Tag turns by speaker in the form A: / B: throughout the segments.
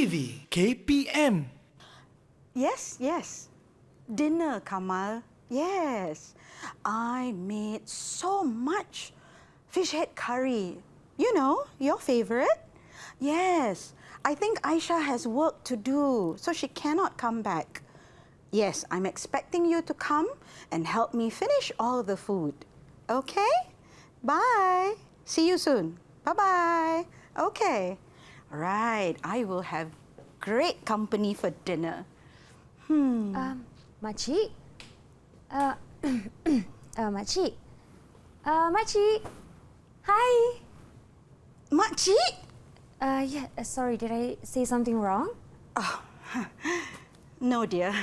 A: EduwebTV-KPM.
B: Yes. Dinner, Kamal. Yes. I made so much fish head curry. You know, your favorite? Yes. I think Aisha has work to do, so she cannot come back. Yes, I'm expecting you to come and help me finish all the food. Okay? Bye. See you soon. Bye-bye. Okay. All right. I will have great company for dinner.
C: Makcik? Makcik? Makcik? Hi!
B: Makcik?
C: Sorry, did I say something wrong?
B: Oh, no, dear.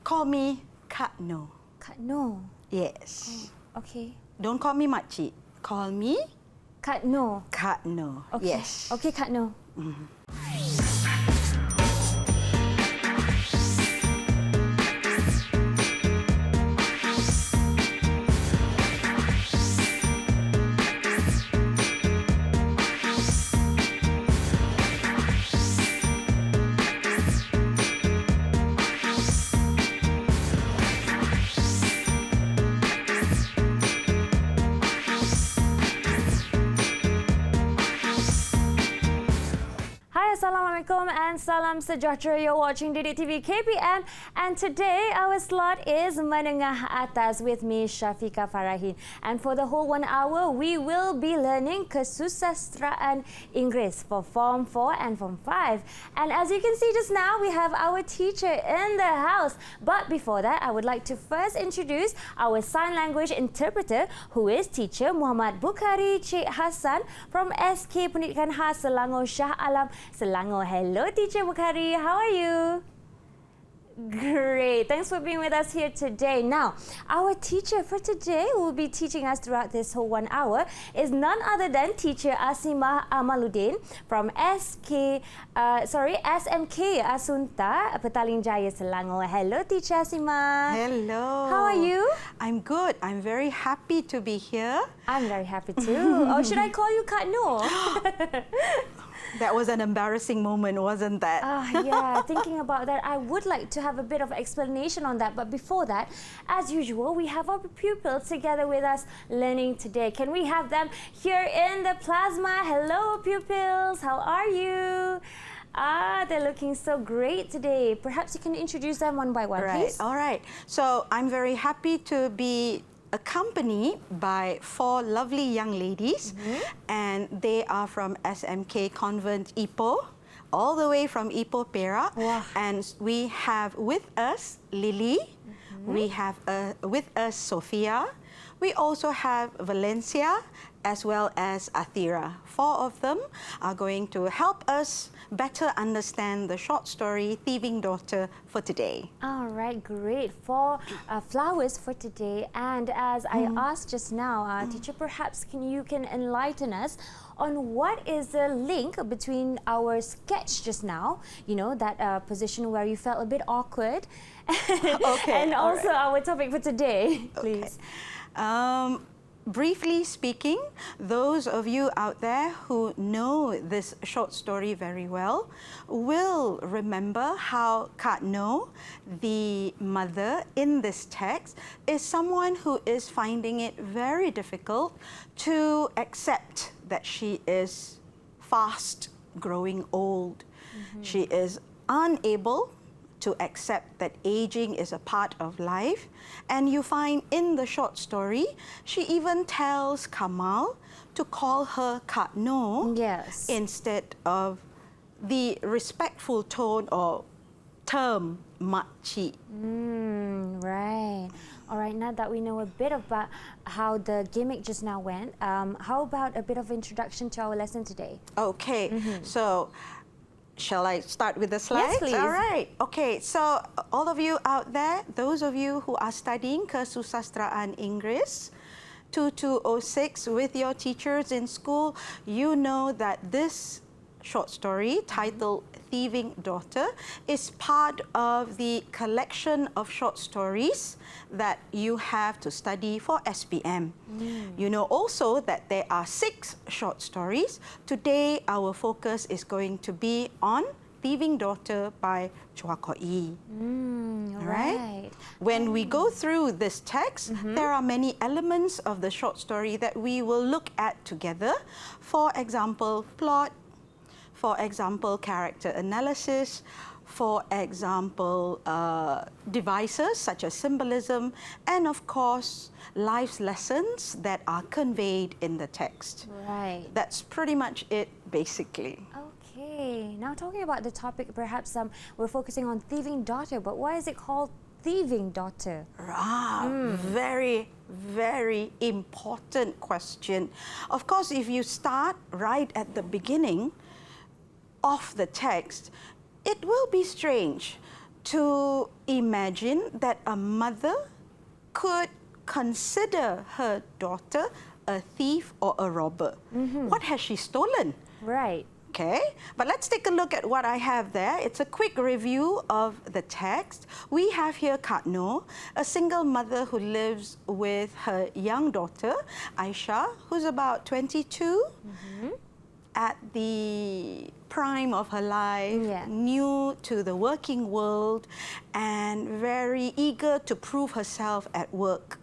B: Call me Kak No.
C: Kak No.
B: Yes.
C: Okay.
B: Don't call me Makcik. Call me
C: Kak No.
B: Kak No.
C: Okay.
B: Yes.
C: Okay, Kak No. Assalamualaikum and salam sejahtera. You're watching EduwebTV KPM, and today our slot is Menengah Atas with me, Syafiqah Farahin. And for the whole 1 hour, we will be learning Kesusasteraan Inggeris for Form 4 and Form 5. And as you can see just now, we have our teacher in the house. But before that, I would like to first introduce our sign language interpreter, who is teacher Muhammad Bukhari Cik Hassan from SK Pendidikan Khas Selangor Shah Alam, Selangor. Hello, Teacher Bukhari. How are you? Great. Thanks for being with us here today. Now, our teacher for today who will be teaching us throughout this whole 1 hour is none other than Teacher Asimah Amaluddin from SMK Asunta, Petaling Jaya, Selangor. Hello, Teacher Asimah.
B: Hello.
C: How are you?
B: I'm good. I'm very happy to be here.
C: I'm very happy too. Or should I call you Kak No?
B: That was an embarrassing moment, wasn't that?
C: Yeah, thinking about that, I would like to have a bit of explanation on that. But before that, as usual, we have our pupils together with us learning today. Can we have them here in the plasma? Hello, pupils. How are you? They're looking so great today. Perhaps you can introduce them one by one, please.
B: All right. So I'm very happy to be accompanied by 4 lovely young ladies, and they are from SMK Convent Ipoh, all the way from Ipoh, Perak.
C: Wow.
B: And we have with us Lily, we have with us Sophia, we also have Valencia, as well as Athira. 4 of them are going to help us better understand the short story Thieving Daughte for today.
C: All right, great. 4 flowers for today. And as I asked just now, teacher, perhaps you can enlighten us on what is the link between our sketch just now, you know, that position where you felt a bit awkward, and also our topic for today, please.
B: Okay. Briefly speaking, those of you out there who know this short story very well will remember how Kak No, the mother in this text, is someone who is finding it very difficult to accept that she is fast growing old. She is unable to accept that aging is a part of life. And you find in the short story, she even tells Kamal to call her Kak No,
C: yes,
B: instead of the respectful tone or term Makcik.
C: Right. All right, now that we know a bit about how the gimmick just now went, how about a bit of introduction to our lesson today?
B: Okay, so shall I start with the slides?
C: Yes, please.
B: All right. Okay, so all of you out there, those of you who are studying Kesusasteraan Inggeris 2206 with your teachers in school, you know that this short story titled Thieving, Daughte is part of the collection of short stories that you have to study for SPM. You know also that there are 6 short stories. Today our focus is going to be on Thieving, Daughte by Chua Ko Yi.
C: Right.
B: When we go through this text, there are many elements of the short story that we will look at together. For example, plot. For example, character analysis. For example, devices such as symbolism. And of course, life's lessons that are conveyed in the text.
C: Right.
B: That's pretty much it, basically.
C: Okay. Now talking about the topic, perhaps we're focusing on Thieving, Daughte, but why is it called Thieving, Daughte?
B: Very, very important question. Of course, if you start right at the beginning of the text, it will be strange to imagine that a mother could consider her daughter a thief or a robber. What has she stolen?
C: Right.
B: Okay, but let's take a look at what I have there. It's a quick review of the text. We have here Kak Noh, a single mother who lives with her young daughter, Aisha, who's about 22, at the prime of her life, new to the working world, and very eager to prove herself at work.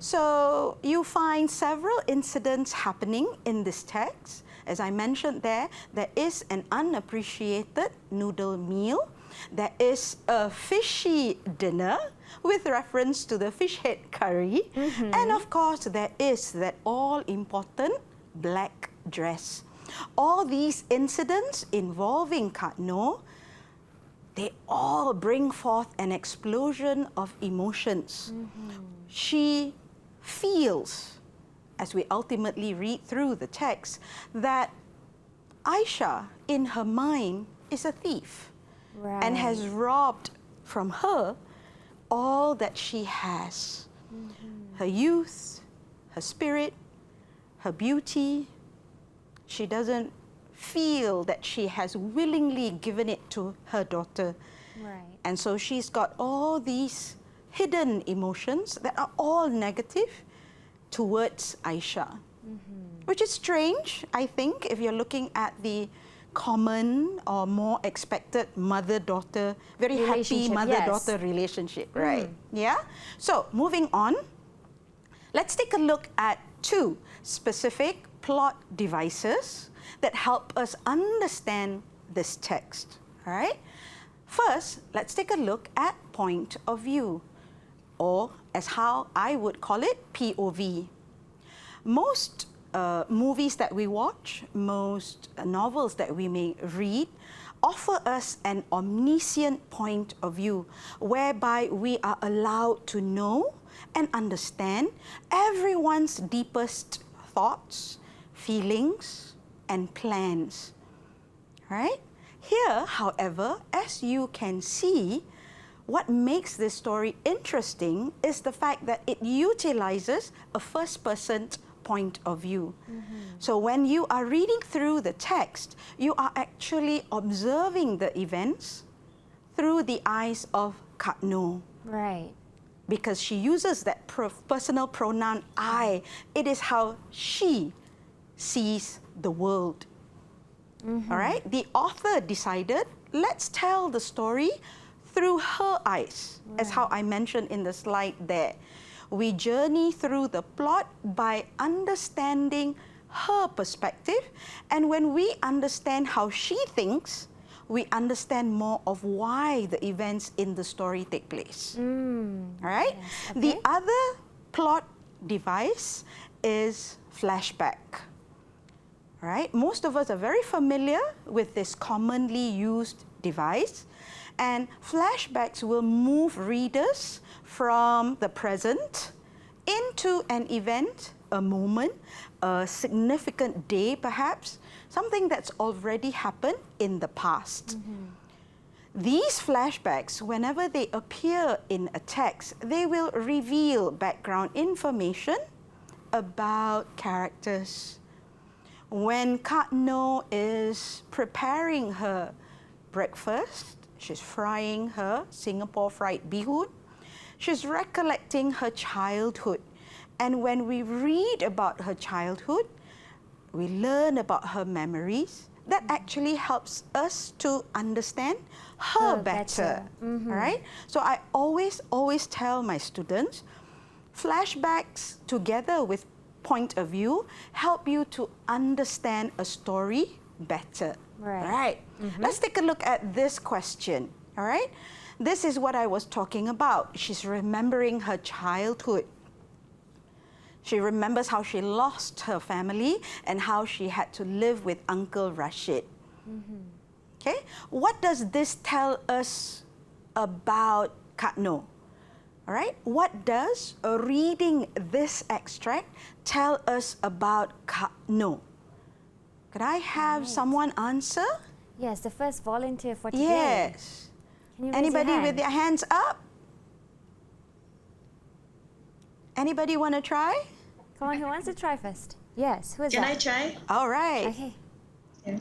B: So you find several incidents happening in this text. As I mentioned there is an unappreciated noodle meal. There is a fishy dinner with reference to the fish head curry. And of course, there is that all-important black dress. All these incidents involving Kak Noh, they all bring forth an explosion of emotions. She feels, as we ultimately read through the text, that Aisha, in her mind, is a thief and has robbed from her all that she has. Her youth, her spirit, her beauty. She doesn't feel that she has willingly given it to her daughter. And so she's got all these hidden emotions that are all negative towards Aisha, which is strange, I think, if you're looking at the common or more expected mother-daughter, very happy mother-daughter relationship, right? Yeah? So, moving on, let's take a look at 2 specific plot devices that help us understand this text, all right? First, let's take a look at point of view, or as how I would call it, POV. Most movies that we watch, most novels that we may read, offer us an omniscient point of view, whereby we are allowed to know and understand everyone's deepest thoughts, feelings, and plans. Right? Here, however, as you can see, what makes this story interesting is the fact that it utilizes a first-person point of view. So when you are reading through the text, you are actually observing the events through the eyes of Kak Noh.
C: Right.
B: Because she uses that personal pronoun I. It is how she sees the world. All right? The author decided, let's tell the story through her eyes, as how I mentioned in the slide there. We journey through the plot by understanding her perspective, and when we understand how she thinks, we understand more of why the events in the story take place. All right?
C: Yes, okay.
B: The other plot device is flashback. All right? Most of us are very familiar with this commonly used device, and flashbacks will move readers from the present into an event, a moment, a significant day perhaps, something that's already happened in the past. These flashbacks, whenever they appear in a text, they will reveal background information about characters. when Kak No is preparing her breakfast, she's frying her Singapore fried bihun, she's recollecting her childhood. And when we read about her childhood, we learn about her memories, that actually helps us to understand her better.
C: Mm-hmm.
B: All right? So I always tell my students, flashbacks together with point of view help you to understand a story better.
C: Right.
B: All right?
C: Mm-hmm.
B: Let's take a look at this question. All right? This is what I was talking about. She's remembering her childhood. She remembers how she lost her family and how she had to live with Uncle Rashid.
C: Mm-hmm.
B: Okay? What does this tell us about Kak No? All right? What does reading this extract tell us about Kak No? Could I have someone answer?
C: Yes, the first volunteer for today.
B: Yes.
C: Can you raise
B: Anybody
C: your hand?
B: with their hands up? Anybody want to try?
C: Come on, who wants to try first? Yes, who is
A: Can
C: that?
A: I try?
B: All right.
C: Okay.
A: Yeah.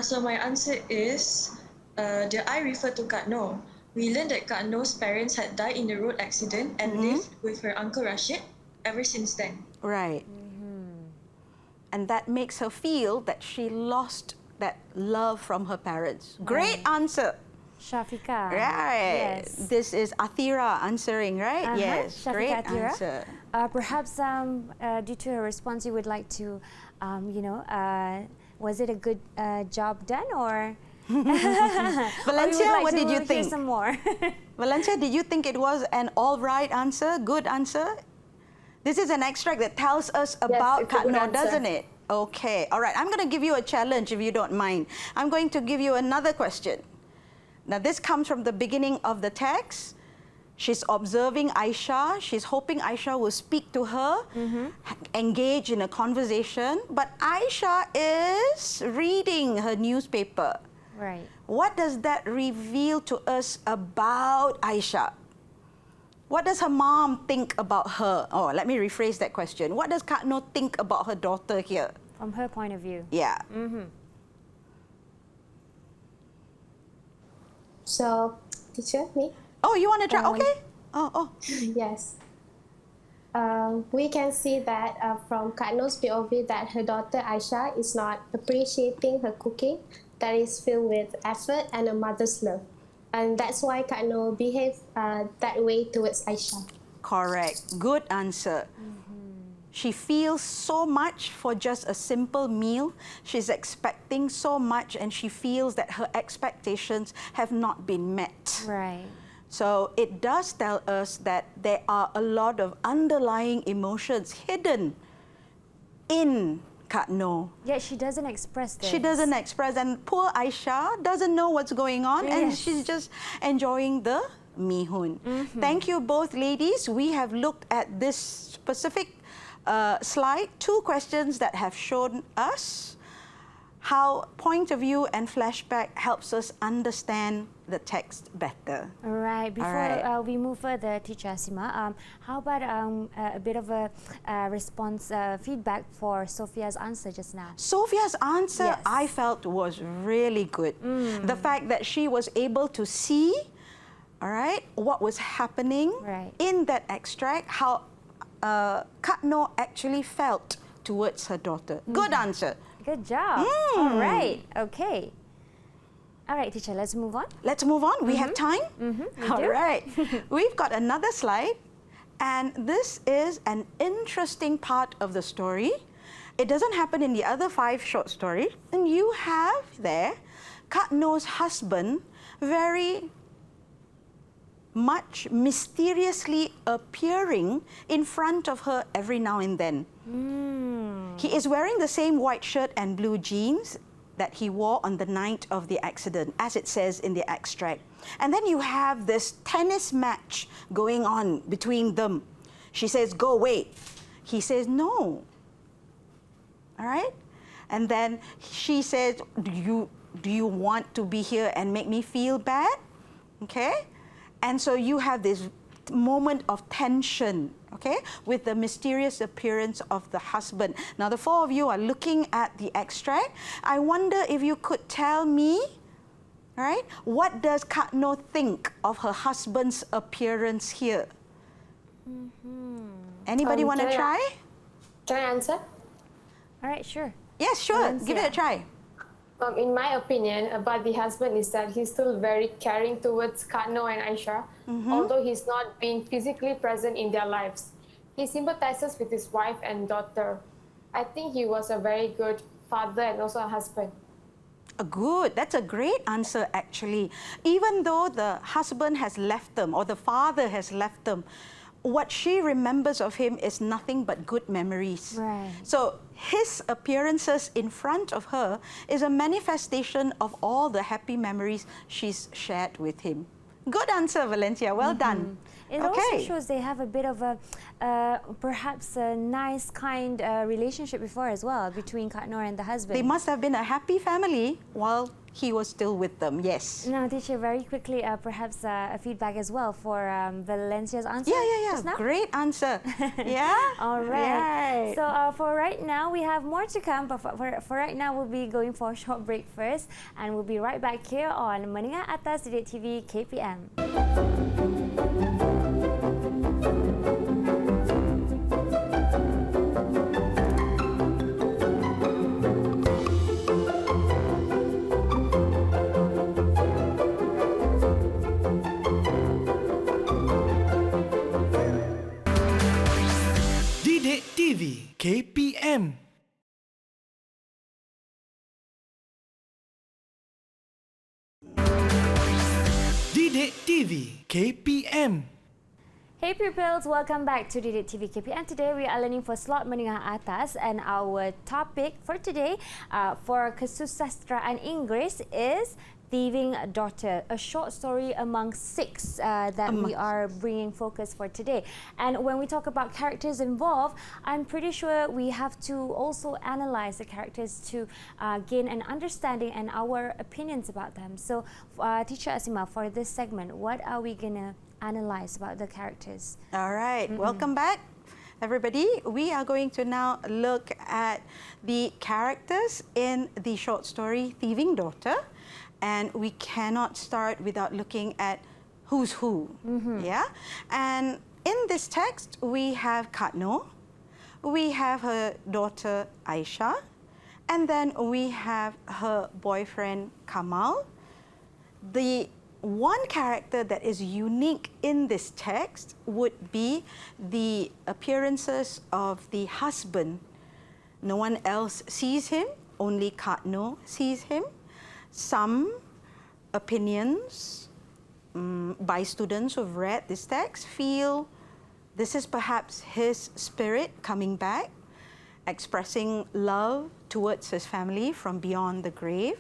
A: So my answer is, the I refer to Kak No. We learned that Kak No's parents had died in the road accident and lived with her Uncle Rashid ever since then.
B: Right. And that makes her feel that she lost that love from her parents. Great answer.
C: Shafika.
B: Right.
C: Yes.
B: This is Athira answering, right? Yes.
C: Shafika
B: Great
C: Athira.
B: answer.
C: Perhaps due to her response, you would like to, was it a good job done or?
B: Valencia, what did you
C: Hear
B: think?
C: some more.
B: Valencia, did you think it was an all right answer? Good answer? This is an extract that tells us about
D: it's a
B: Kak
D: good
B: No,
D: answer.
B: doesn't it? Okay. All right. I'm going to give you a challenge if you don't mind. I'm going to give you another question. Now, this comes from the beginning of the text. She's observing Aisha. She's hoping Aisha will speak to her, engage in a conversation. But Aisha is reading her newspaper.
C: Right.
B: What does that reveal to us about Aisha? What does her mom think about her? Oh, let me rephrase that question. What does Kak No think about her daughter here?
C: From her point of view.
B: Yeah.
D: So, teacher, me?
B: Oh, you want to try? Okay. Oh.
D: Yes. We can see that from Kak No's POV that her daughter Aisha is not appreciating her cooking that is filled with effort and a mother's love. And that's why Kak No behaved that way towards Aisha.
B: Correct. Good answer. She feels so much for just a simple meal. She's expecting so much and she feels that her expectations have not been met.
C: Right.
B: So it does tell us that there are a lot of underlying emotions hidden in Kak No.
C: Yet she doesn't express this.
B: She doesn't express, and poor Aisha doesn't know what's going on, and
C: Yes.
B: she's just enjoying the mihun. Thank you both ladies. We have looked at this specific slide, 2 questions that have shown us how point of view and flashback helps us understand the text better.
C: All right. Before
B: right.
C: we move further, Teacher Asima, how about a bit of a response, feedback for Sophia's answer just now?
B: Sophia's answer,
C: Yes.
B: I felt, was really good. The fact that she was able to see, all right, what was happening
C: Right.
B: in that extract, how Kak No actually felt towards her daughter. Good answer.
C: Good job. All right. Okay. All right, teacher, let's move on.
B: Let's move on. We have time?
C: we
B: All
C: do.
B: right. We've got another slide, and this is an interesting part of the story. It doesn't happen in the other 5 short stories. And you have there Kak No's husband very much mysteriously appearing in front of her every now and then. He is wearing the same white shirt and blue jeans that he wore on the night of the accident, as it says in the extract. And then you have this tennis match going on between them. She says, "Go away." He says, "No." All right? And then she says, do you want to be here and make me feel bad? Okay? And so you have this moment of tension, okay, with the mysterious appearance of the husband. Now, the four of you are looking at the extract. I wonder if you could tell me, all right, what does Kak Noh think of her husband's appearance here? Anybody want to try?
D: Can I answer?
C: All right, sure.
B: Yes, sure. Give it a try.
D: In my opinion about the husband is that he's still very caring towards Kak Noh and Aisha, although he's not being physically present in their lives. He sympathizes with his wife and daughter. I think he was a very good father and also a husband.
B: Good. That's a great answer, actually. Even though the husband has left them or the father has left them, what she remembers of him is nothing but good memories.
C: Right.
B: So his appearances in front of her is a manifestation of all the happy memories she's shared with him. Good answer, Valencia. Well done.
C: It also shows they have a bit of a, perhaps a nice, kind relationship before as well between Kak Noh and the husband.
B: They must have been a happy family while he was still with them, yes.
C: Now, teacher, very quickly, perhaps a feedback as well for Valencia's answer.
B: Yeah. Great answer. Yeah?
C: All right.
B: Right.
C: So for right now, we have more to come, but for right now, we'll be going for a short break first, and we'll be right back here on Menengah Atas EduwebTV KPM.
E: EduwebTV KPM. EduwebTV KPM.
C: Hey pupils, welcome back to EduwebTV KPM. Today we are learning for slot Menengah Atas, and our topic for today for Kesusasteraan Inggeris is Thieving, Daughte, a short story among 6 that we are bringing focus for today. And when we talk about characters involved, I'm pretty sure we have to also analyze the characters to gain an understanding and our opinions about them. So, Teacher Asima, for this segment, what are we going to analyze about the characters?
B: All right, welcome back, everybody. We are going to now look at the characters in the short story Thieving, Daughte. And we cannot start without looking at who's who. Yeah? And in this text, we have Kak Noh, we have her daughter Aisha, and then we have her boyfriend Kamal. The one character that is unique in this text would be the appearances of the husband. No one else sees him, only Kak Noh sees him. Some opinions by students who've read this text feel this is perhaps his spirit coming back, expressing love towards his family from beyond the grave.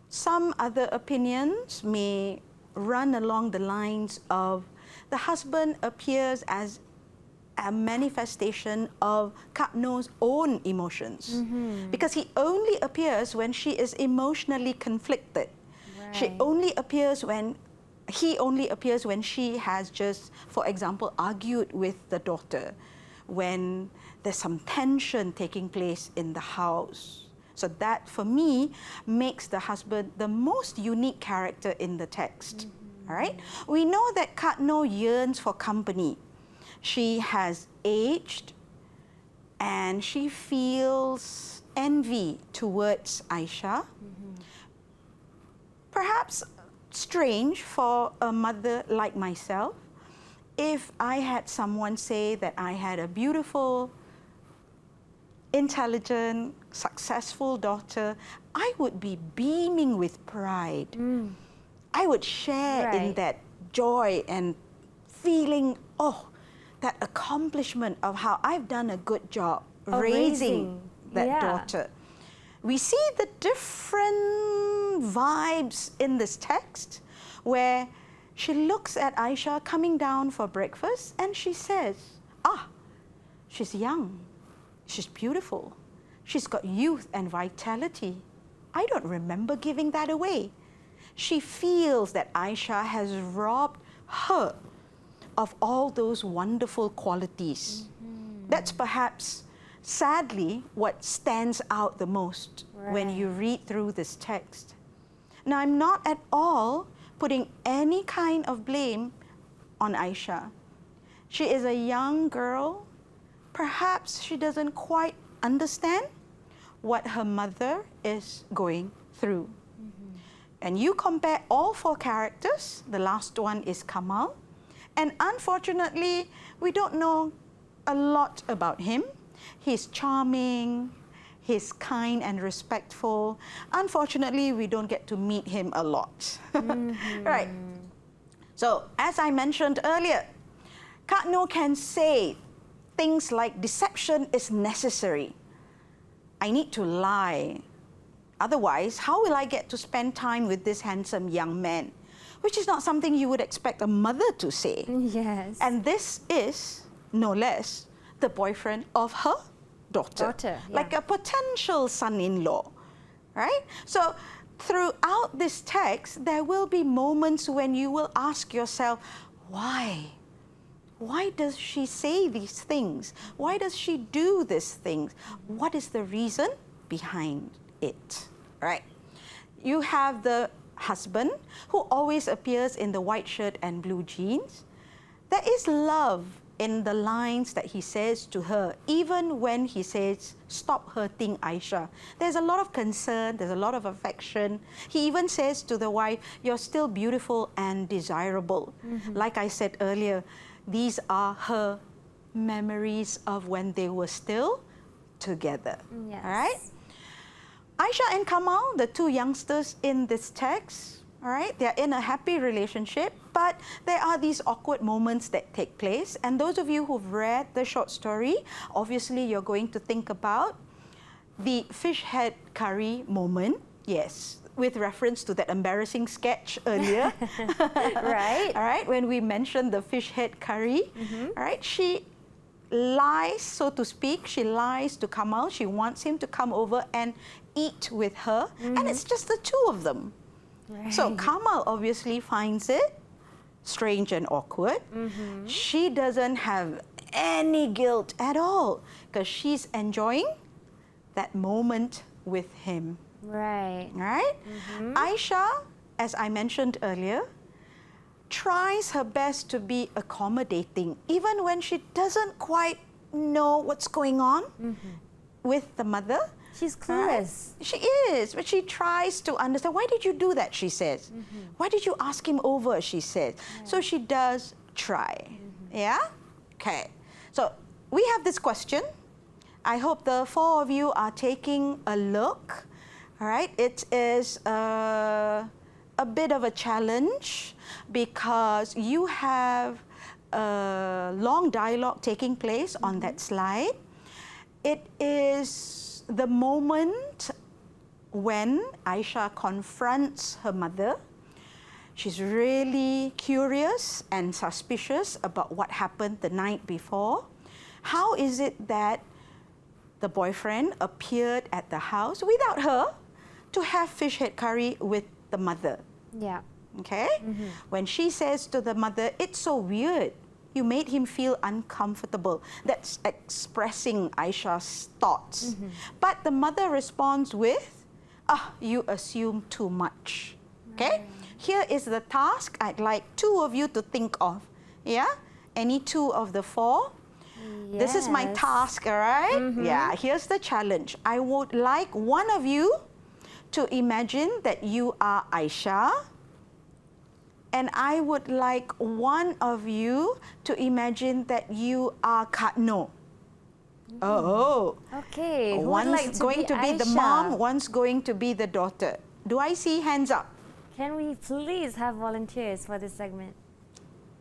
B: Some other opinions may run along the lines of the husband appears as a manifestation of Kak Noh's own emotions, because he only appears when she is emotionally conflicted. Right. He only appears when she has just, for example, argued with the daughter, when there's some tension taking place in the house. So that, for me, makes the husband the most unique character in the text. All right? We know that Kak Noh yearns for company. She has aged and she feels envy towards Aisha. Perhaps strange for a mother like myself. If I had someone say that I had a beautiful, intelligent, successful daughter, I would be beaming with pride. I would share in that joy and feeling, oh, that accomplishment of how I've done a good job raising that daughter. We see the different vibes in this text where she looks at Aisha coming down for breakfast and she says, she's young, she's beautiful, she's got youth and vitality. I don't remember giving that away. She feels that Aisha has robbed her of all those wonderful qualities. That's perhaps, sadly, what stands out the most when you read through this text. Now, I'm not at all putting any kind of blame on Aisha. She is a young girl. Perhaps she doesn't quite understand what her mother is going through. And you compare all 4 characters. The last one is Kamal. And unfortunately, we don't know a lot about him. He's charming, he's kind and respectful. Unfortunately, we don't get to meet him a lot. Right. So, as I mentioned earlier, Kak Noh can say things like deception is necessary. I need to lie. Otherwise, how will I get to spend time with this handsome young man? Which is not something you would expect a mother to say.
C: Yes.
B: And this is, no less, the boyfriend of her daughter. Like a potential son-in-law, right? So throughout this text, there will be moments when you will ask yourself, why? Why does she say these things? Why does she do these things? What is the reason behind it, right? You have the husband who always appears in the white shirt and blue jeans. There is love in the lines that he says to her, even when he says, stop hurting Aisha. There's a lot of concern, there's a lot of affection. He even says to the wife, you're still beautiful and desirable. Like I said earlier, these are her memories of when they were still together.
C: Yes.
B: All right? Aisha and Kamal, the 2 youngsters in this text, all right, they're in a happy relationship, but there are these awkward moments that take place. And those of you who've read the short story, obviously you're going to think about the fish head curry moment. Yes, with reference to that embarrassing sketch earlier.
C: Right.
B: All right, when we mentioned the fish head curry, all right, she lies, so to speak. She lies to Kamal. She wants him to come over and eat with her, and it's just the 2 of them. So Kamal obviously finds it strange and awkward. She doesn't have any guilt at all because she's enjoying that moment with him.
C: Right.
B: Right? Aisha, as I mentioned earlier, tries her best to be accommodating, even when she doesn't quite know what's going on with the mother.
C: She's clueless.
B: She is, but she tries to understand. Why did you do that, she says. Why did you ask him over, she says. So she does try. Yeah? Okay. So we have this question. I hope the 4 of you are taking a look. All right? It is a bit of a challenge because you have a long dialogue taking place on that slide. It is the moment when Aisha confronts her mother. She's really curious and suspicious about what happened the night before. How is it that the boyfriend appeared at the house without her to have fish head curry with the mother?
C: Yeah.
B: Okay? When she says to the mother, it's so weird. You made him feel uncomfortable. That's expressing Aisha's thoughts. But the mother responds with, you assume too much. Okay? Here is the task I'd like 2 of you to think of. Yeah? Any 2 of the 4?
C: Yes.
B: This is my task, all right? Yeah, here's the challenge. I would like one of you to imagine that you are Aisha, and I would like one of you to imagine that you are Kak Noh. Oh.
C: Okay. Who would
B: One's
C: like to
B: going to be the
C: Aisha?
B: mom, one's going to be the daughter. Do I see hands up?
C: Can we please have volunteers for this segment?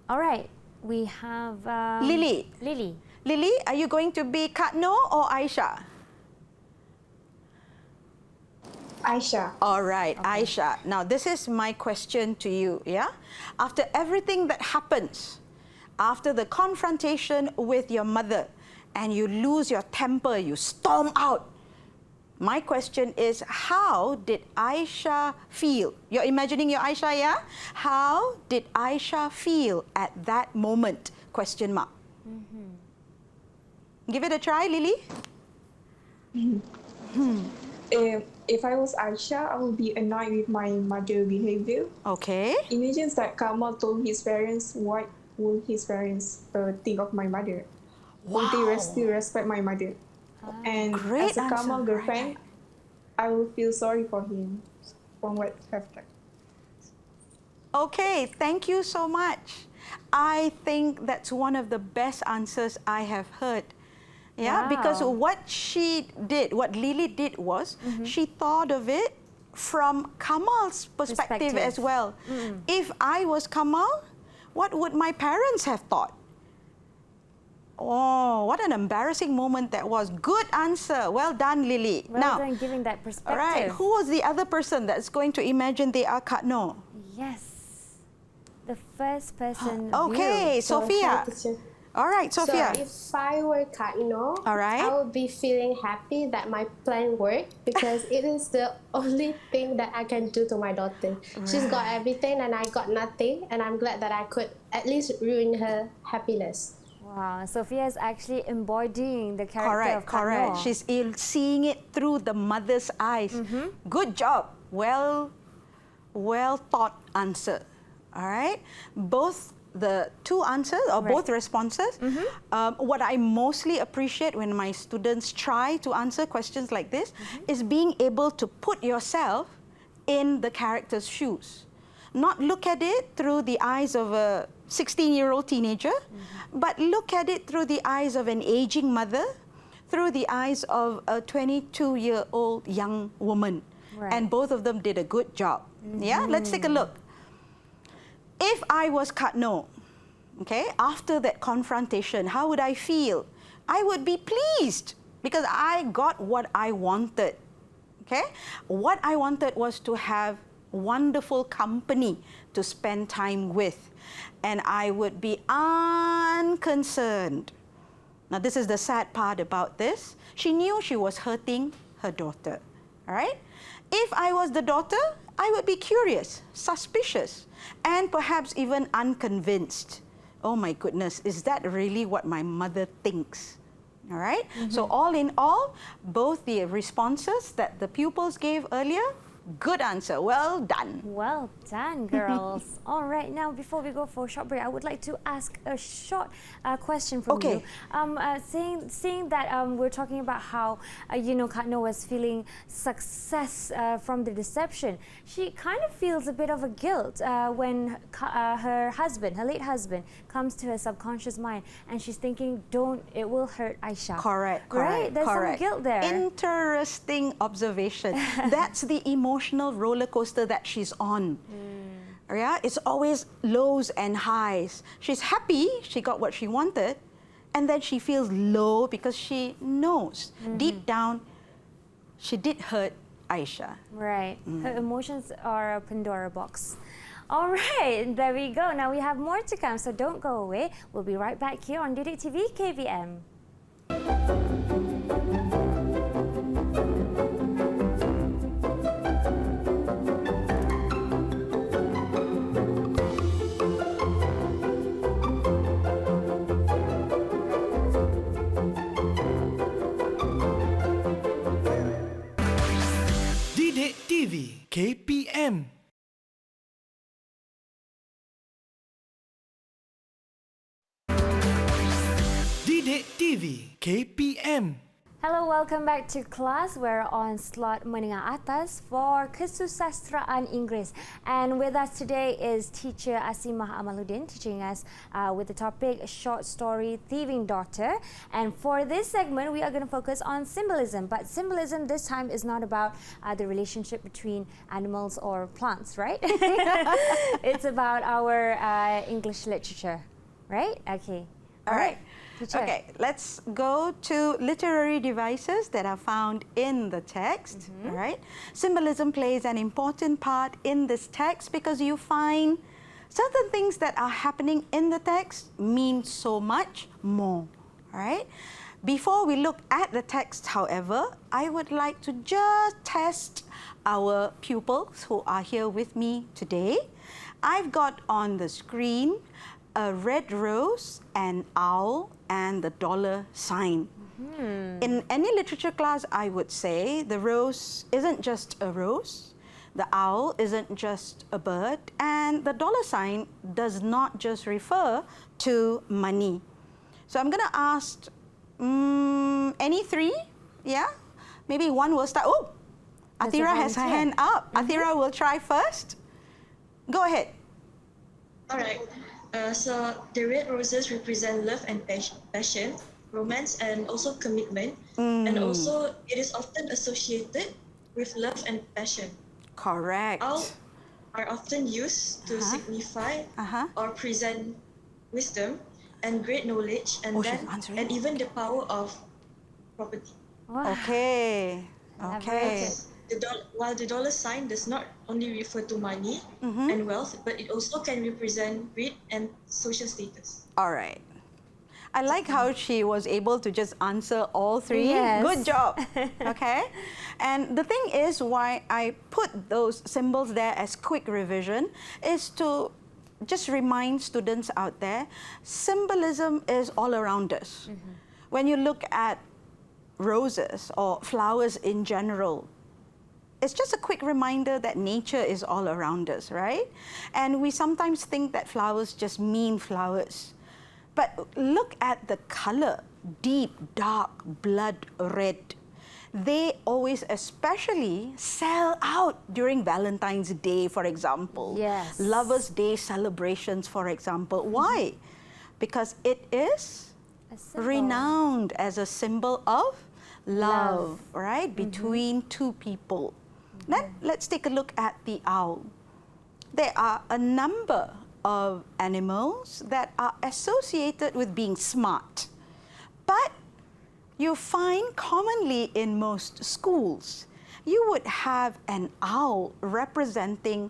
C: All right. We have
B: Lily.
C: Lily.
B: Lily, are you going to be Kak Noh or Aisha?
D: Aisha.
B: All right, Aisha. Now, this is my question to you, yeah? After everything that happens, after the confrontation with your mother, and you lose your temper, you storm out, My question is, how did Aisha feel? You're imagining your Aisha, yeah? How did Aisha feel at that moment? Question mark. Give it a try, Lily.
F: If I was Aisha, I would be annoyed with my mother's behavior.
B: Okay.
F: Imagine that Kamal told his parents, what would his parents think of my mother? Would they still respect my mother? And
B: Great
F: as a
B: answer.
F: Kamal girlfriend, I will feel sorry for him from what happened.
B: Okay, thank you so much. I think that's one of the best answers I have heard. Yeah, because what she did, what Lily did was, she thought of it from Kamal's perspective as well. If I was Kamal, what would my parents have thought? Oh, what an embarrassing moment that was. Good answer. Well done, Lily.
C: Well done giving that perspective.
B: All right, who was the other person that's going to imagine they are Kak Noh?
C: Yes, the first person
B: Okay,
C: view.
B: Sophia. All right, Sophia.
D: So if I were Kak Noh,
B: All right.
D: I would be feeling happy that my plan worked because it is the only thing that I can do to my daughter. She's got everything and I got nothing, and I'm glad that I could at least ruin her happiness.
C: Wow, Sophia is actually embodying the character of Kak Noh.
B: She's seeing it through the mother's eyes. Good job. Well thought answer. All right. Both the two answers or both responses. What I mostly appreciate when my students try to answer questions like this is being able to put yourself in the character's shoes. Not look at it through the eyes of a 16-year-old teenager, but look at it through the eyes of an aging mother, through the eyes of a 22-year-old young woman. And both of them did a good job. Yeah, let's take a look. If I was Kak Noh, okay, after that confrontation, how would I feel? I would be pleased because I got what I wanted. Okay, what I wanted was to have wonderful company to spend time with, and I would be unconcerned. Now, this is the sad part about this. She knew she was hurting her daughter, all right? If I was the daughter, I would be curious, suspicious, and perhaps even unconvinced. Oh my goodness, is that really what my mother thinks? All right? So all in all, both the responses that the pupils gave earlier, good answer. Well done.
C: Well done, girls. All right, now before we go for a short break, I would like to ask a short question from you. Seeing that we're talking about how Kak Noh was feeling success from the deception, she kind of feels a bit of a guilt when her late husband, comes to her subconscious mind, and she's thinking, it will hurt Aisha.
B: Correct.
C: Right? There's some guilt there.
B: Interesting observation. That's the emotional roller coaster that she's on. Yeah, it's always lows and highs. She's happy she got what she wanted, and then she feels low because she knows deep down she did hurt Aisha.
C: Right. Her emotions are a Pandora box. All right, there we go. Now we have more to come, so don't go away. We'll be right back here on EduwebTV KPM.
E: EduwebTV KPM. EduwebTV KPM.
C: Hello, welcome back to class. We're on slot Menengah Atas for Kesusasteraan Inggeris. And with us today is teacher Asimah Amaluddin, teaching us with the topic short story Thieving, Daughte. And for this segment, we are going to focus on symbolism. But symbolism this time is not about the relationship between animals or plants, right? It's about our English literature, right? Okay.
B: All right.
C: Teacher.
B: Okay, let's go to literary devices that are found in the text. All right. Symbolism plays an important part in this text because you find certain things that are happening in the text mean so much more. All right. Before we look at the text, however, I would like to just test our pupils who are here with me today. I've got on the screen a red rose, an owl, and the dollar sign. In any literature class, I would say the rose isn't just a rose, the owl isn't just a bird, and the dollar sign does not just refer to money. So I'm going to ask any three, yeah? Maybe one will start. Oh, Athira has her hand up. Athira will try first. Go ahead.
A: All right. So the red roses represent love and passion, romance, and also commitment. And also, it is often associated with love and passion.
B: Correct.
A: Owls are often used to signify or present wisdom and great knowledge, and even the power of property.
C: Wow.
B: Okay. Okay.
A: While the dollar sign does not only refer to money and wealth, but it also can represent greed and social status.
B: All right. I like how she was able to just answer all three.
C: Yes.
B: Good job. Okay. And the thing is, why I put those symbols there as quick revision is to just remind students out there, symbolism is all around us. When you look at roses or flowers in general, it's just a quick reminder that nature is all around us, right? And we sometimes think that flowers just mean flowers. But look at the color, deep, dark, blood red. They always especially sell out during Valentine's Day, for example.
C: Yes.
B: Lovers' Day celebrations, for example. Why? Because it is renowned as a symbol of love. Right? Between two people. Then let's take a look at the owl. There are a number of animals that are associated with being smart. But you find commonly in most schools, you would have an owl representing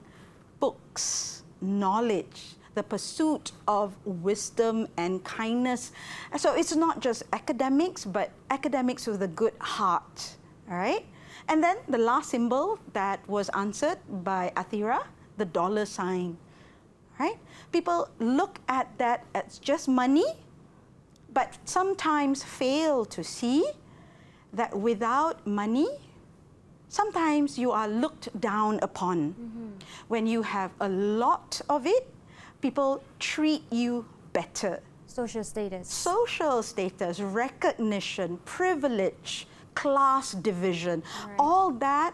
B: books, knowledge, the pursuit of wisdom and kindness. So it's not just academics, but academics with a good heart, all right? And then the last symbol that was answered by Athira, the dollar sign, right? People look at that as just money, but sometimes fail to see that without money, sometimes you are looked down upon. When you have a lot of it, people treat you better.
C: Social status.
B: Social status, recognition, privilege, class division, all that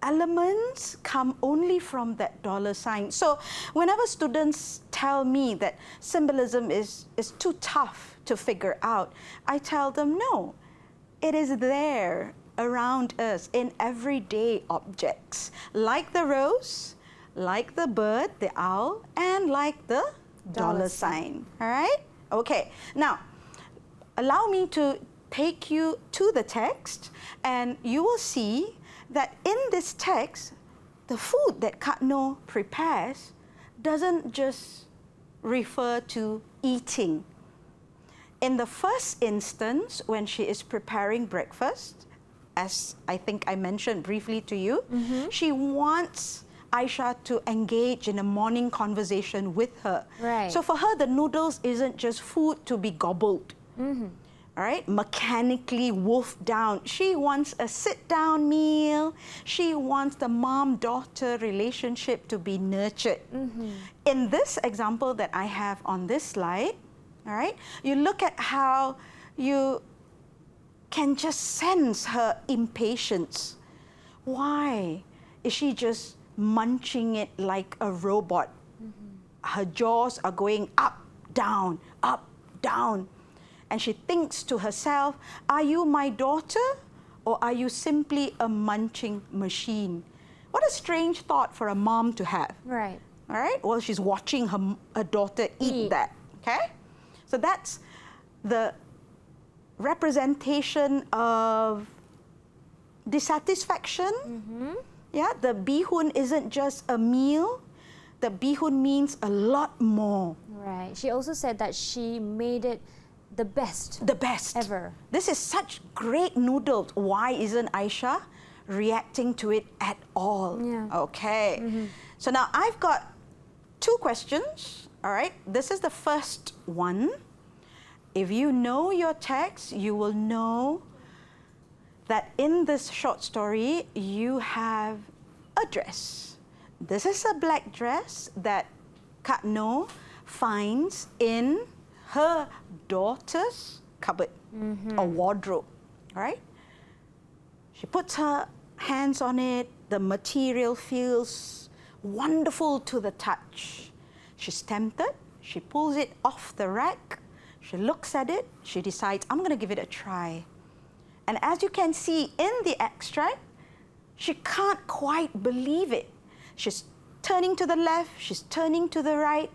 B: elements come only from that dollar sign. So whenever students tell me that symbolism is too tough to figure out, I tell them, no, it is there around us in everyday objects, like the rose, like the bird, the owl, and like the dollar sign. All right? Okay. Now, allow me to take you to the text, and you will see that in this text, the food that Kak Noh prepares doesn't just refer to eating. In the first instance, when she is preparing breakfast, as I think I mentioned briefly to you, she wants Aisha to engage in a morning conversation with her.
C: Right.
B: So for her, the noodles isn't just food to be gobbled. All right, mechanically wolfed down. She wants a sit-down meal. She wants the mom-daughter relationship to be nurtured. In this example that I have on this slide, all right, you look at how you can just sense her impatience. Why is she just munching it like a robot? Her jaws are going up, down, up, down. And she thinks to herself, are you my daughter or are you simply a munching machine? What a strange thought for a mom to have.
C: Right.
B: All right? Well, she's watching her daughter eat that. Okay? So that's the representation of dissatisfaction. Yeah, the bihun isn't just a meal. The bihun means a lot more.
C: Right. She also said that she made it the best.
B: The best.
C: Ever.
B: This is such great noodles. Why isn't Aisha reacting to it at all?
C: Yeah.
B: Okay. So now I've got 2 questions. All right. This is the first one. If you know your text, you will know that in this short story, you have a dress. This is a black dress that Kak Noh finds in her daughter's cupboard or wardrobe, right? She puts her hands on it. The material feels wonderful to the touch. She's tempted. She pulls it off the rack. She looks at it. She decides, I'm going to give it a try. And as you can see in the extract, she can't quite believe it. She's turning to the left. She's turning to the right.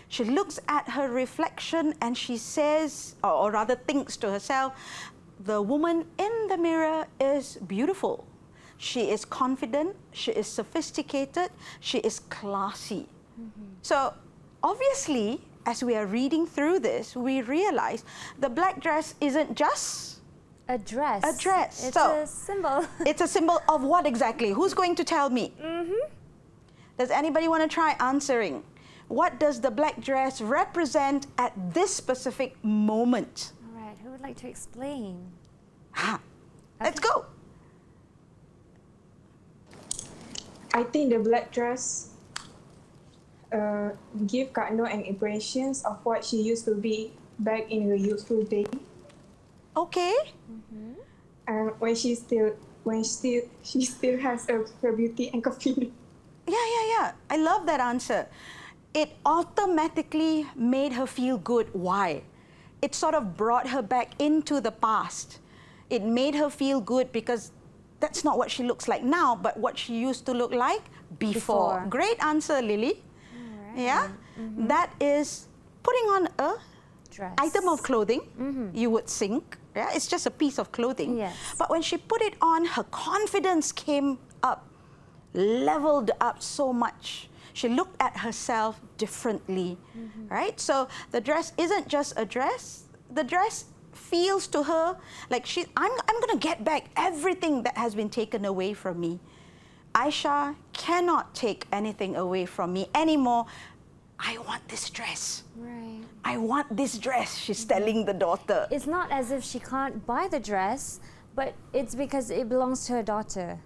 B: She looks at her reflection and she says, or rather thinks to herself, the woman in the mirror is beautiful. She is confident. She is sophisticated. She is classy. So obviously, as we are reading through this, we realize the black dress isn't just
C: A dress.
B: a dress.
C: It's
B: So
C: a symbol.
B: it's a symbol of what exactly? Who's going to tell me? Does anybody want to try answering? What does the black dress represent at this specific moment?
C: All right, who would like to explain?
B: Let's go.
F: I think the black dress give Kak Noh an impression of what she used to be back in her youthful day,
B: Okay.
F: and when she still has her beauty and confidence.
B: Yeah. I love that answer. It automatically made her feel good. Why? It sort of brought her back into the past. It made her feel good because that's not what she looks like now, but what she used to look like before.
C: Before.
B: Great answer, Lily.
C: All right.
B: Yeah? That is putting on a
C: Dress.
B: item of clothing, you would think. Yeah, it's just a piece of clothing.
C: Yes.
B: But when she put it on, her confidence came up, leveled up so much. She looked at herself differently, right? So the dress isn't just a dress. The dress feels to her like I'm going to get back everything that has been taken away from me. Aisha cannot take anything away from me anymore. I want this dress.
C: Right.
B: I want this dress, she's telling the daughter.
C: It's not as if she can't buy the dress, but it's because it belongs to her daughter.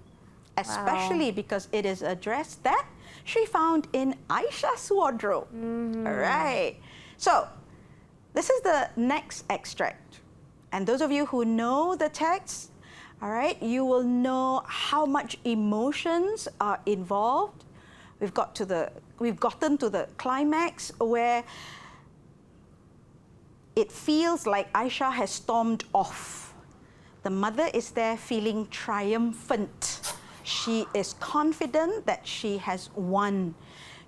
B: Especially because it is a dress that she found in Aisha's wardrobe. All right. So, this is the next extract. And those of you who know the text, all right, you will know how much emotions are involved. We've gotten to the climax where it feels like Aisha has stormed off. The mother is there feeling triumphant. She is confident that she has won.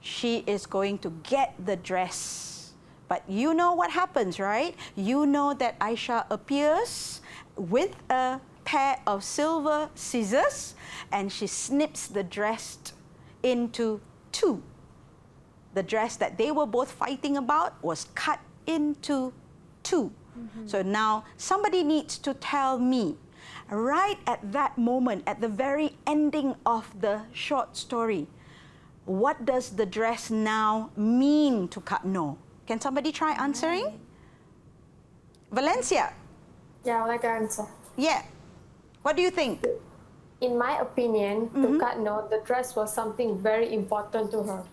B: She is going to get the dress. But you know what happens, right? You know that Aisha appears with a pair of silver scissors and she snips the dress into 2. The dress that they were both fighting about was cut into 2. So now somebody needs to tell me, right at that moment, at the very ending of the short story, what does the dress now mean to Kak Noh? Can somebody try answering? Valencia.
D: Yeah, I would like to answer.
B: Yeah. What do you think?
D: In my opinion, to Kak Noh, the dress was something very important to her.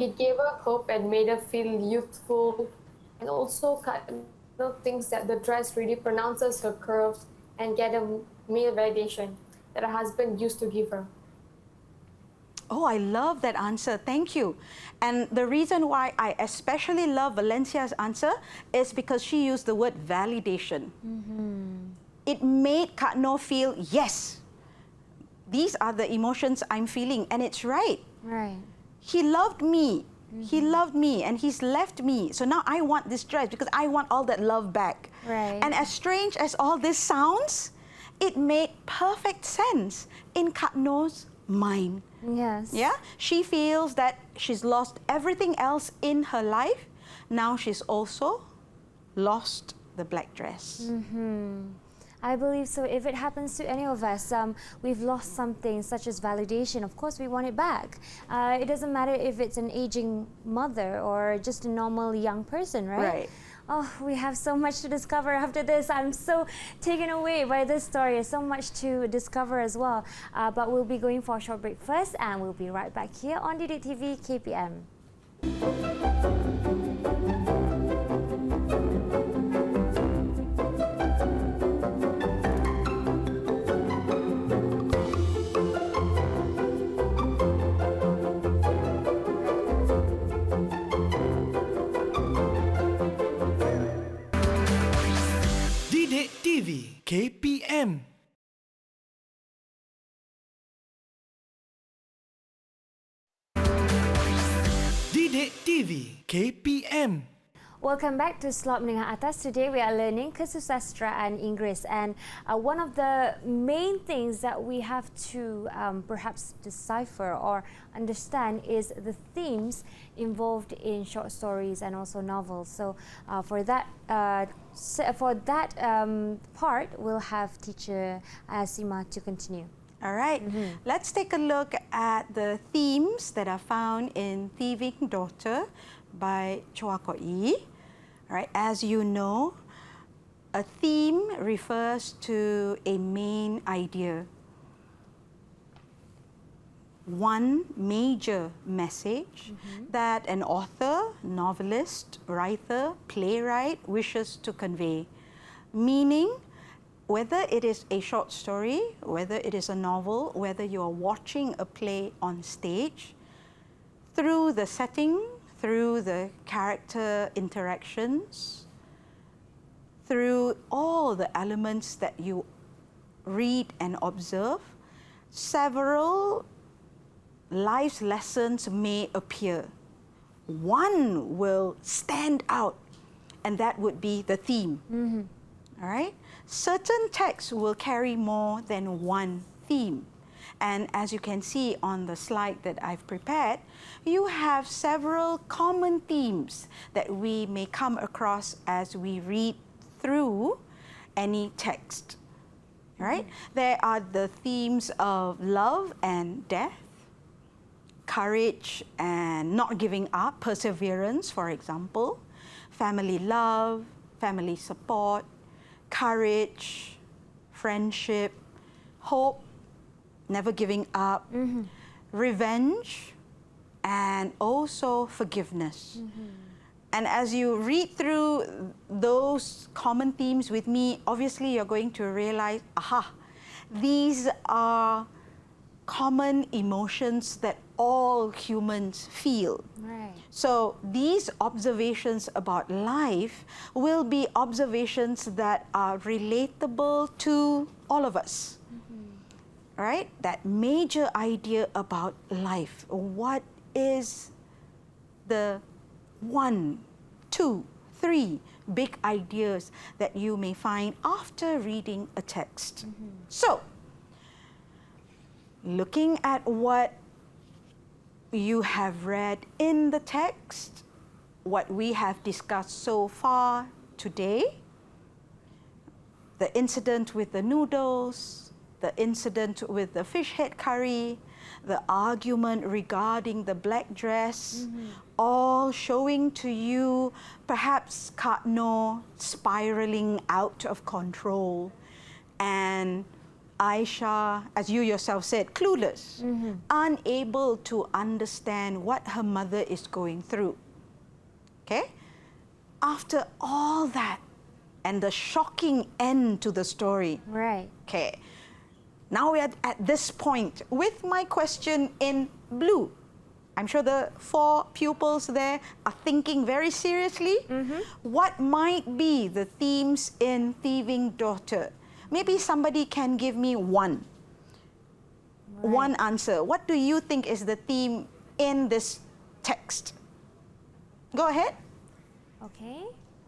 D: It gave her hope and made her feel youthful. And also, Kak Noh thinks that the dress really pronounces her curves and get a male validation that her husband used to give her.
B: Oh, I love that answer. Thank you. And the reason why I especially love Valencia's answer is because she used the word validation. It made Kak Noh feel, yes, these are the emotions I'm feeling, and it's right.
C: Right.
B: He loved me. He loved me, and he's left me. So now I want this dress because I want all that love back.
C: Right.
B: And as strange as all this sounds, it made perfect sense in Kak Noh's mind.
C: Yes.
B: Yeah? She feels that she's lost everything else in her life. Now she's also lost the black dress.
C: I believe so. If it happens to any of us, we've lost something such as validation, of course we want it back. It doesn't matter if it's an aging mother or just a normal young person, right?
B: Right.
C: Oh, we have so much to discover after this. I'm so taken away by this story. So much to discover as well. But we'll be going for a short break first, and we'll be right back here on EduwebTV KPM.
E: EduwebTV KPM. EduwebTV KPM.
C: Welcome back to Slot Menengah Atas. Today we are learning Kesusasteraan Inggeris, and one of the main things that we have to perhaps decipher or understand is the themes involved in short stories and also novels. So for that part, we'll have teacher Sima to continue.
B: All right, let's take a look at the themes that are found in Thieving, Daughte by Chua Ko Yi. All right, as you know, a theme refers to a main idea. One major message that an author, novelist, writer, playwright wishes to convey. Meaning, whether it is a short story, whether it is a novel, whether you are watching a play on stage, through the setting, through the character interactions, through all the elements that you read and observe, several life's lessons may appear. One will stand out, and that would be the theme. All right? Certain texts will carry more than one theme. And as you can see on the slide that I've prepared, you have several common themes that we may come across as we read through any text. Right? There are the themes of love and death, courage and not giving up, perseverance, for example, family love, family support, courage, friendship, hope, never giving up, revenge, and also forgiveness. And as you read through those common themes with me, obviously you're going to realize, aha, these are common emotions that all humans feel.
C: Right.
B: So these observations about life will be observations that are relatable to all of us. Right? That major idea about life. What is the 1, 2, 3 big ideas that you may find after reading a text? So, looking at what you have read in the text, what we have discussed so far today, the incident with the noodles, the incident with the fish head curry, the argument regarding the black dress, all showing to you perhaps Kak Noh spiraling out of control, and Aisha, as you yourself said, clueless, unable to understand what her mother is going through. Okay? After all that, and the shocking end to the story.
C: Right.
B: Okay. Now we are at this point with my question in blue. I'm sure the 4 pupils there are thinking very seriously. What might be the themes in Thieving, Daughte? Maybe somebody can give me one answer. What do you think is the theme in this text? Go ahead.
C: Okay.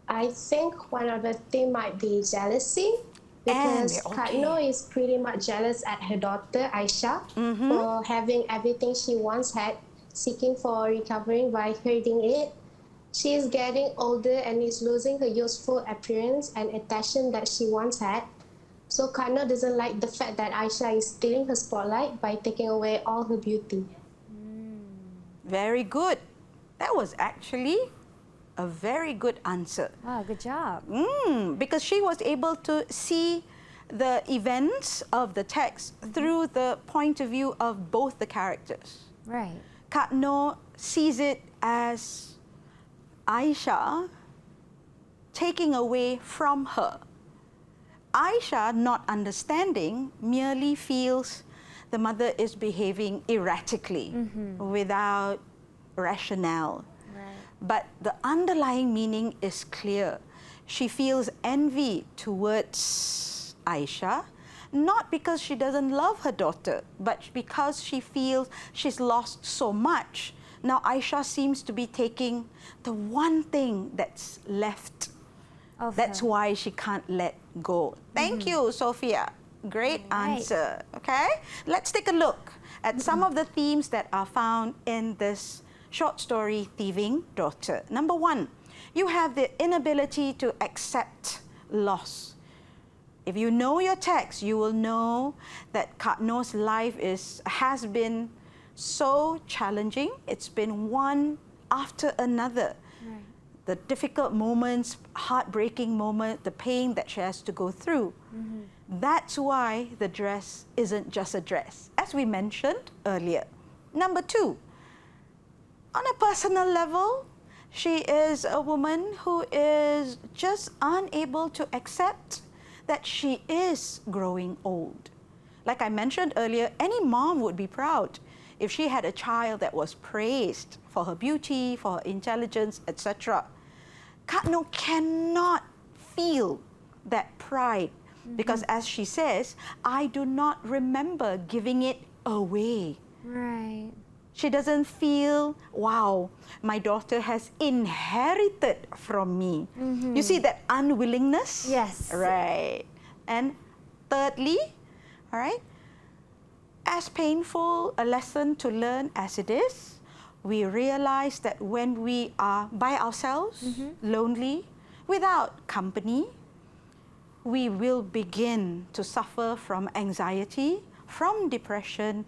D: I think one of the theme might be jealousy. Because Kak Noh is pretty much jealous at her daughter Aisha for having everything she once had, seeking for recovering by hurting it. She is getting older and is losing her youthful appearance and attention that she once had. So Kak Noh doesn't like the fact that Aisha is stealing her spotlight by taking away all her beauty.
B: Very good. That was actually a very good answer.
C: Wow, good job.
B: Because she was able to see the events of the text through the point of view of both the characters.
C: Right.
B: Kak Noh sees it as Aisha taking away from her. Aisha, not understanding, merely feels the mother is behaving erratically, without rationale.
C: Right.
B: But the underlying meaning is clear. She feels envy towards Aisha, not because she doesn't love her daughter, but because she feels she's lost so much. Now Aisha seems to be taking the one thing that's left. That's why she can't let go. Thank you, Sophia. Great answer. Okay, let's take a look at some of the themes that are found in this short story, Thieving, Daughte. Number one, you have the inability to accept loss. If you know your text, you will know that Kak Noh's life has been so challenging. It's been one after another.
C: Right.
B: The difficult moments, heartbreaking moment, the pain that she has to go through. That's why the dress isn't just a dress, as we mentioned earlier. Number two, on a personal level, she is a woman who is just unable to accept that she is growing old. Like I mentioned earlier, any mom would be proud if she had a child that was praised for her beauty, for her intelligence, etc. Kak Noh cannot feel that pride because, as she says, I do not remember giving it away.
C: Right.
B: She doesn't feel, wow, my daughter has inherited from me. You see that unwillingness?
C: Yes.
B: Right. And thirdly, all right, as painful a lesson to learn as it is, we realize that when we are by ourselves, lonely, without company, we will begin to suffer from anxiety, from depression,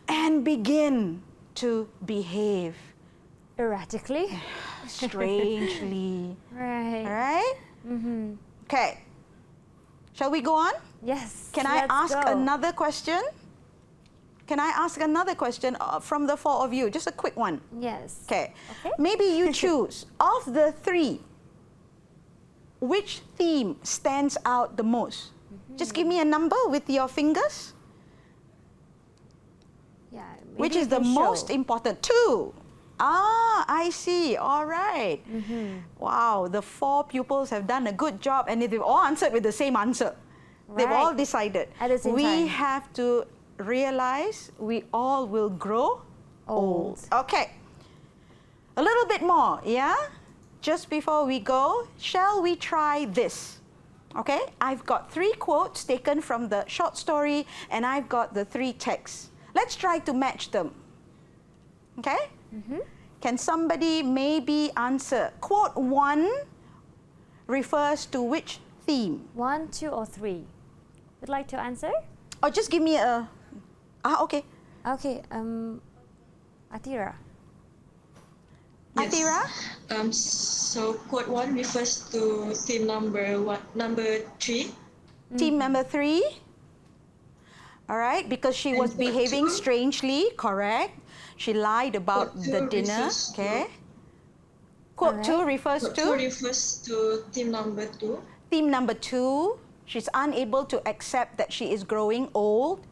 B: and begin to behave
C: Erratically.
B: strangely.
C: Right.
B: All right? Okay. Shall we go on?
C: Yes.
B: Can I
C: let's
B: ask
C: go.
B: another question? Can I ask another question from the four of you? Just a quick one.
C: Yes.
B: Okay.
C: Okay.
B: Maybe you choose, of the three, which theme stands out the most? Just give me a number with your fingers.
C: Yeah. maybe
B: Which
C: you
B: is the
C: can
B: most
C: show.
B: important? Two. Ah, I see. All right. Wow, the four pupils have done a good job and they've all answered with the same answer. They've all
C: Right.
B: decided.
C: At the same
B: we
C: time.
B: have to realize we all will grow old. Okay. A little bit more, yeah? Just before we go, shall we try this? Okay, I've got 3 quotes taken from the short story and I've got the 3 texts. Let's try to match them. Okay? Can somebody maybe answer? Quote 1 refers to which theme?
C: 1, 2, or 3? Would like to answer?
B: Or just give me a... okay.
C: Okay. Atira.
B: Atira?
A: So quote 1 refers to theme number 3.
B: Team number 3. All right, because she was
A: And quote
B: behaving
A: 2?
B: strangely, correct? She lied about
A: Quote
B: the
A: 2
B: dinner,
A: refers to-
B: okay? Quote 2 refers
A: Quote
B: to
A: 2 refers to theme number 2.
B: theme number 2. She's unable to accept that she is growing old.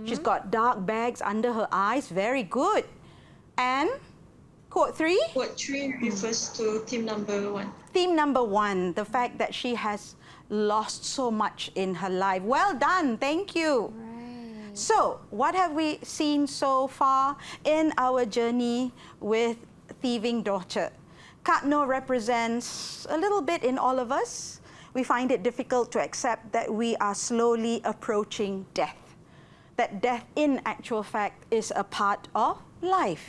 B: She's got dark bags under her eyes. Very good. And quote 3?
A: Quote 3 refers to theme number 1.
B: Theme number 1, the fact that she has lost so much in her life. Well done, thank you.
C: Right.
B: So, what have we seen so far in our journey with Thieving Daughte? Kak Noh represents a little bit in all of us. We find it difficult to accept that we are slowly approaching death. That death, in actual fact, is a part of life.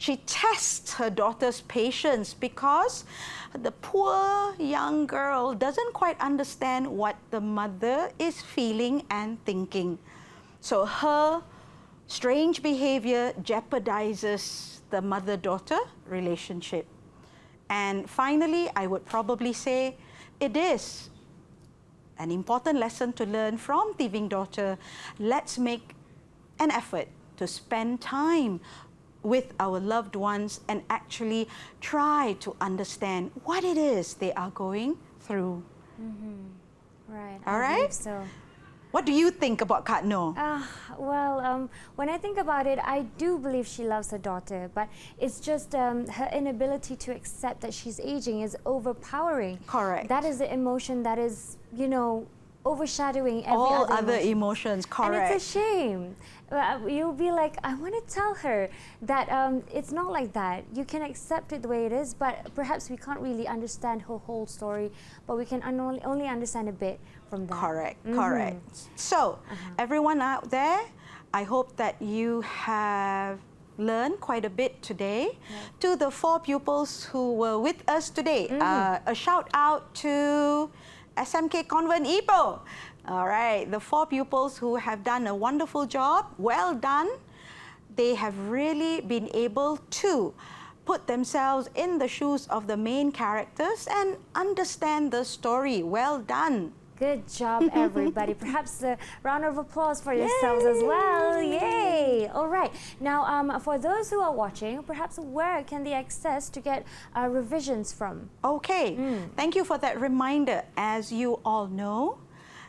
B: She tests her daughter's patience because the poor young girl doesn't quite understand what the mother is feeling and thinking. So her strange behavior jeopardizes the mother-daughter relationship. And finally, I would probably say it is an important lesson to learn from Thieving Daughte. Let's make an effort to spend time with our loved ones and actually try to understand what it is they are going through.
C: Right.
B: All
C: I
B: right?
C: believe so.
B: What do you think about Kak Noh?
C: Well, when I think about it, I do believe she loves her daughter, but it's just her inability to accept that she's aging is overpowering.
B: Correct.
C: That is the emotion that is, you know, overshadowing every
B: All
C: other
B: other
C: emotion.
B: emotions, correct.
C: And it's a shame. You'll be like, I want to tell her that it's not like that. You can accept it the way it is, but perhaps we can't really understand her whole story, but we can only understand a bit from that.
B: Correct, correct. So, everyone out there, I hope that you have learned quite a bit today. To the 4 pupils who were with us today, a shout out to SMK Convent Ipoh. All right, the 4 pupils who have done a wonderful job, well done. They have really been able to put themselves in the shoes of the main characters and understand the story. Well done.
C: Good job, everybody. Perhaps a round of applause for yourselves as well. Yay! All right. Now, for those who are watching, perhaps where can they access to get revisions from?
B: Okay, thank you for that reminder. As you all know,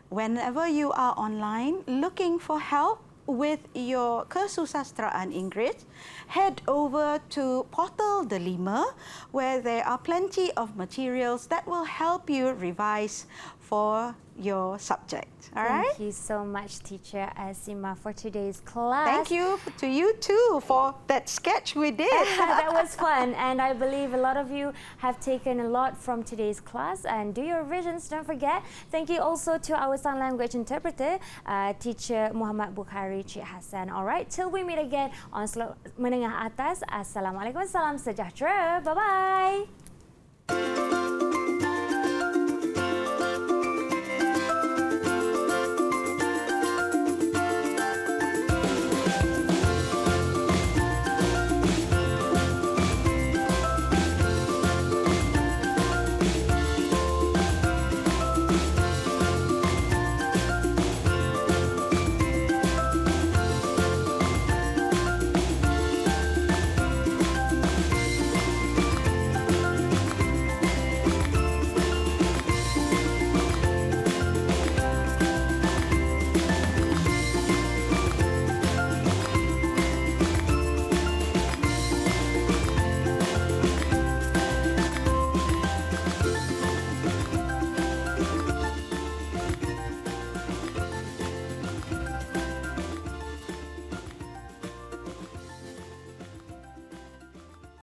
B: whenever you are online looking for help with your Kesusasteraan Inggeris, head over to Portal Delima, where there are plenty of materials that will help you revise for your subject. All right?
C: Thank you so much, Teacher Asima, for today's class.
B: Thank you to you too for that sketch we did.
C: That was fun, and I believe a lot of you have taken a lot from today's class. And do your revisions, don't forget. Thank you also to our sign language interpreter, Teacher Muhammad Bukhari Cik Hassan. All right, till we meet again on Slot Menengah Atas. Assalamualaikum, salam sejahtera. Bye-bye.